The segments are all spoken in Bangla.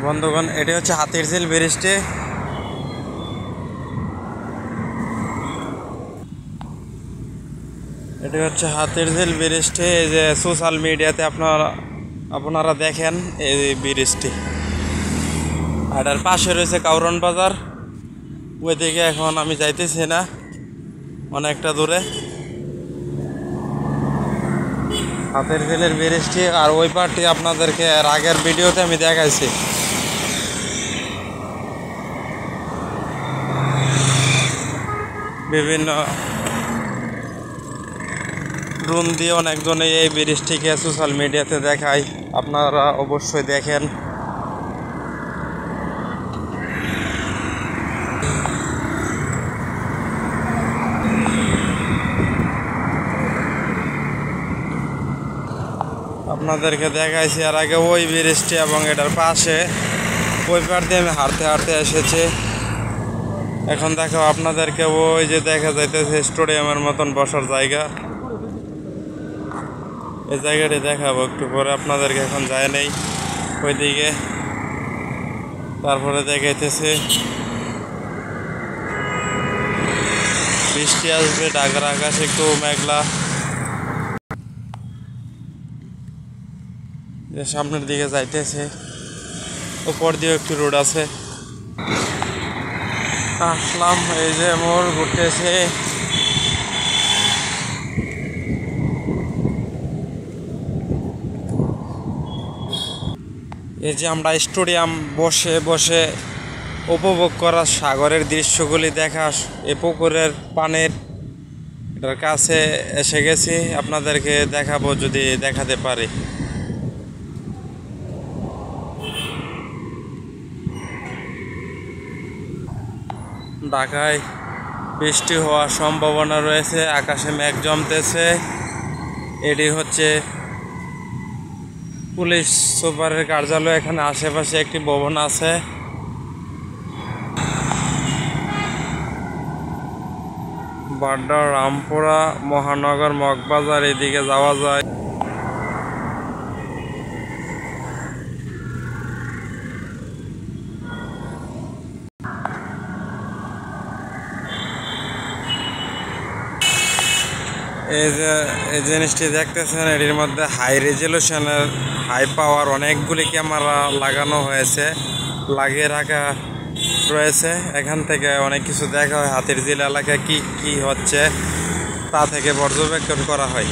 বন্ধুগণ, এটি হচ্ছে হাতিরঝিল ব্রিজটি। এটি হচ্ছে হাতিরঝিল ব্রিজটি। এই যে সোশ্যাল মিডিয়াতে আপনারা দেখেন এই ব্রিজটি। আর এর পাশে রয়েছে কাউরন বাজার। ওইদিকে এখন আমি যাইতেছি না, অনেকটা দূরে। হাতিরঝিলের ব্রিজটি আর ওই পারটি আপনাদেরকে এর আগের ভিডিওতে আমি দেখাইছি। বিভিন্ন ড্রোন দিয়ে অনেকজনে এই ব্রিজটিকে সোশ্যাল মিডিয়াতে দেখায়, আপনারা অবশ্যই দেখেন। আপনাদেরকে দেখাইছি আর আগে ওই ব্রিজটি এবং এটার পাশে ওই পার দিয়ে আমি হাঁটতে হাঁটতে এসেছি। এখন দেখো আপনাদেরকে ওই যে দেখা যাইতেছে স্টেডিয়ামের মতন বসার জায়গা, এই জায়গাটি দেখাবো একটু পরে আপনাদেরকে। এখন যায় নেই ওইদিকে, তারপরে দেখাইতেছে বৃষ্টি আসবে, ঢাকার আকাশ একটু মেঘলা। সামনের দিকে যাইতেছে, উপর দিয়ে একটু রোড আছে। আসলাম, এই যে মোড় ঘুরতেছে। এই যে আমরা স্টেডিয়াম বসে বসে উপভোগ করা সাগরের দৃশ্যগুলি দেখা, এ পুকুরের পানির এটার কাছে এসে গেছি। আপনাদেরকে দেখাবো যদি দেখাতে পারি। ঢাকায় বৃষ্টি হওয়ার সম্ভাবনা রয়েছে, আকাশে মেঘ জমতেছে। এটি হচ্ছে পুলিশ সুপারের কার্যালয়। এখানে আশেপাশে একটি ভবন আছে। বাড্ডা, রামপুরা, মহানগর, মগবাজার এদিকে যাওয়া যায়। এই জিনিসটি দেখতেছেন, এটির মধ্যে হাই রেজলিউশনের, হাই পাওয়ার অনেকগুলি ক্যামেরা লাগানো হয়েছে, লাগিয়ে রাখা রয়েছে। এখান থেকে অনেক কিছু দেখা হয়, হাতিরঝিল এলাকায় কি কি হচ্ছে তা থেকে পর্যবেক্ষণ করা হয়।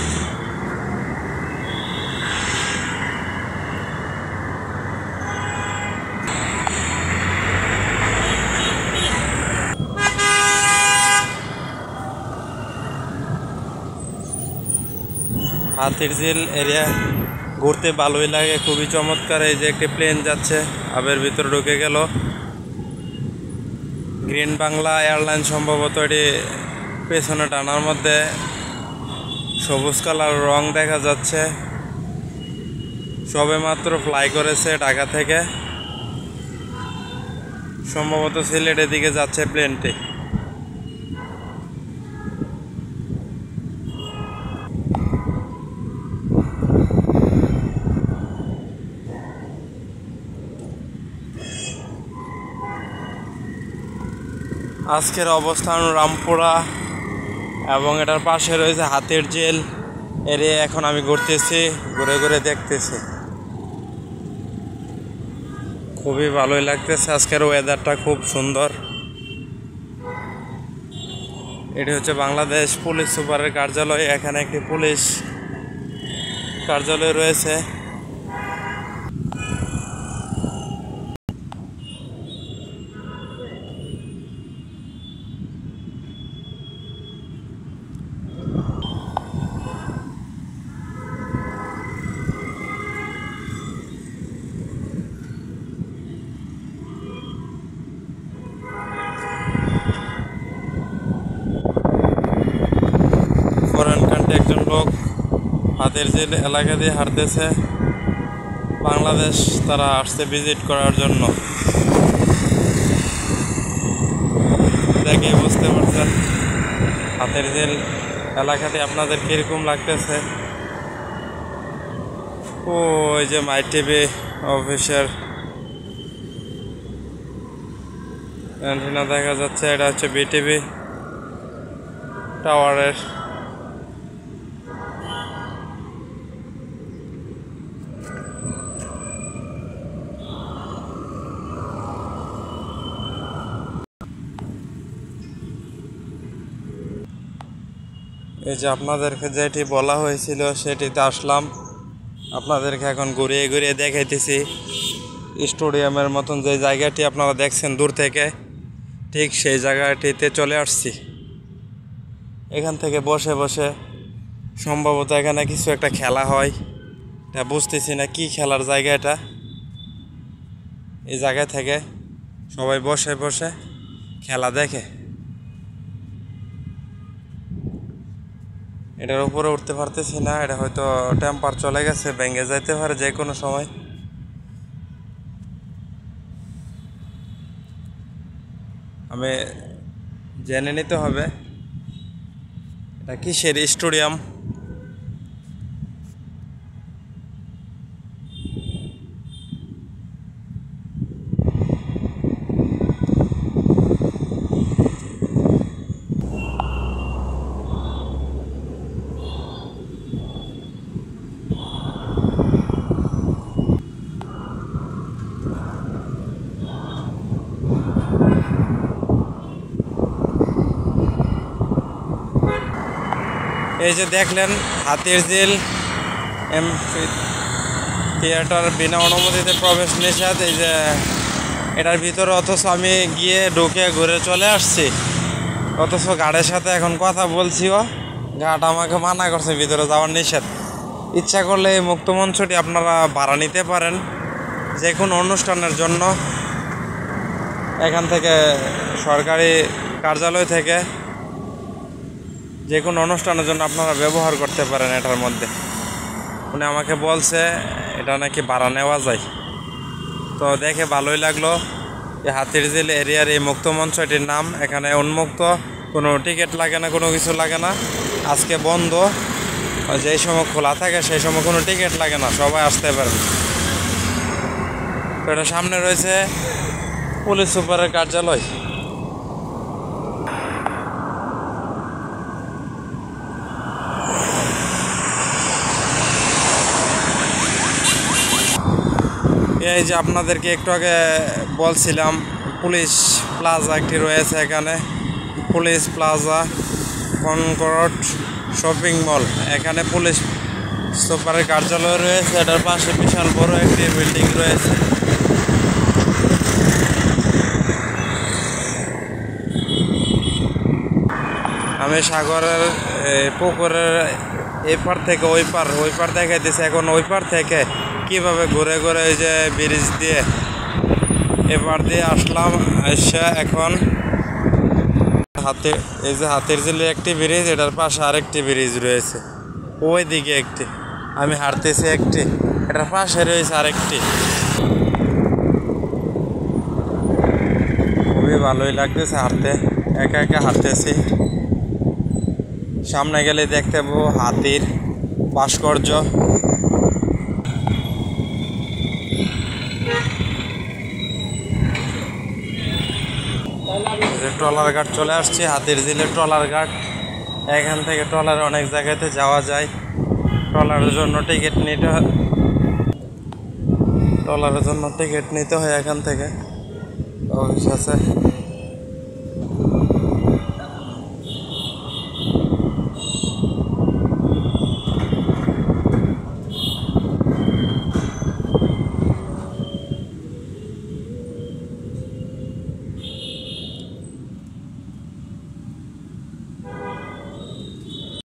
হাতিরঝিল এরিয়া ঘুরতে ভালোই লাগে, খুবই চমৎকার। এই যে একটি প্লেন যাচ্ছে, আবের ভিতরে ঢুকে গেল। গ্রিন বাংলা এয়ারলাইন সম্ভবত। এটি পেছনে ডানার মধ্যে সবুজ কালার রং দেখা যাচ্ছে। সবে মাত্র ফ্লাই করেছে ঢাকা থেকে, সম্ভবত সিলেটের দিকে যাচ্ছে প্লেনটি। আজকের অবস্থান রামপুরা এবং এটার পাশে রয়েছে হাতিরঝিল এরিয়া। এখন আমি ঘুরতেছি, ঘুরে ঘুরে দেখতেছি, খুবই ভালোই লাগতেছে। আজকের ওয়েদারটা খুব সুন্দর। এটি হচ্ছে বাংলাদেশ পুলিশ সুপারের কার্যালয়। এখানে একটি পুলিশ কার্যালয় রয়েছে। ফরেন কান্ট্রি একজন লোক হাতিরঝিল এলাকা দিয়ে হাঁটতেছে। বাংলাদেশ তারা আসছে ভিজিট করার জন্য। দেখে বুঝতে পারছেন হাতিরঝিল এলাকাটি আপনাদের কিরকম লাগতেছে। ওই যে মাই টিভি অফিসের অ্যান্টেনা দেখা যাচ্ছে, এটা হচ্ছে বিটিভি টাওয়ারের। এই যে আপনাদেরকে যেটি বলা হয়েছিল সেটিতে আসলাম, আপনাদেরকে এখন ঘুরিয়ে ঘুরিয়ে দেখাইতেছি। স্টেডিয়ামের মতন যে জায়গাটি আপনারা দেখছেন দূর থেকে, ঠিক সেই জায়গাটিতে চলে আসছি। এখান থেকে বসে বসে সম্ভবত এখানে কিছু একটা খেলা হয়, এটা বুঝতেছি না কি খেলার জায়গা এটা। এই জায়গা থেকে সবাই বসে বসে খেলা দেখে। এটার উপরে উঠতে পারতেছি না, এটা হয়তো টেম্পার চলে গেছে, ভেঙে যাইতে পারে যে কোনো সময়। আমি জেনে নিতে হবে এটা কিসের স্টেডিয়াম। এই যে দেখলেন হাতিরঝিল থিয়েটার বিনা অনুমতিতে প্রবেশ নিষেধ। এই যে এটার ভিতরে, অথচ আমি গিয়ে ঢুকে ঘুরে চলে আসছি, অথচ গার্ডের সাথে এখন কথা বলছিও, গার্ড আমাকে মানা করছে ভিতরে যাওয়ার নিষেধ। ইচ্ছা করলে এই মুক্ত মঞ্চটি আপনারা ভাড়া নিতে পারেন যে কোনো অনুষ্ঠানের জন্য। এখান থেকে সরকারি কার্যালয় থেকে যে কোনো অনুষ্ঠানের জন্য আপনারা ব্যবহার করতে পারেন এটার মধ্যে। উনি আমাকে বলছে এটা নাকি ভাড়া নেওয়া যায়। তো দেখে ভালোই লাগলো। এই হাতিরঝিল এরিয়ার এই মুক্ত মঞ্চটির নাম। এখানে উন্মুক্ত, কোনো টিকিট লাগে না, কোনো কিছু লাগে না। আজকে বন্ধ, যেই সময় খোলা থাকে সেই সময় কোনো টিকিট লাগে না, সবাই আসতে পারেন। তো এটা সামনে রয়েছে পুলিশ সুপারের কার্যালয়। এই যে আপনাদেরকে একটু আগে বলছিলাম পুলিশ প্লাজা একটি রয়েছে এখানে, police plaza Concord shopping mall. এখানে পুলিশ সুপারের কার্যালয় রয়েছে, এটার পাশে বিশাল বড় একটি বিল্ডিং রয়েছে। আমি সাগরের পুকুরের এপার থেকে ওই পার দেখাইতেছি। এখন ওই পার থেকে কিভাবে ঘুরে ঘুরে ওই যে ব্রিজ দিয়ে এপার দিয়ে আসলাম, এসে এখন এই যে হাতিরঝিলে একটি ব্রিজ, এটার পাশে আরেকটি ব্রিজ রয়েছে, ওই দিকে একটি, আমি হাঁটতেছি একটি, এটার পাশে রয়েছে আরেকটি। খুবই ভালোই লাগতেছে হাঁটতে, একা একা হাঁটতেছি। সামনে গেলে দেখতে পাবো হাতির ভাস্কর্য। ট্রলার ঘাট চলে আসছি, হাতিরঝিলের ট্রলার ঘাট। এখান থেকে ট্রলারে অনেক জায়গাতে যাওয়া যায়। ট্রলারের জন্য টিকিট নিতে হয় এখান থেকে, অফিস আছে।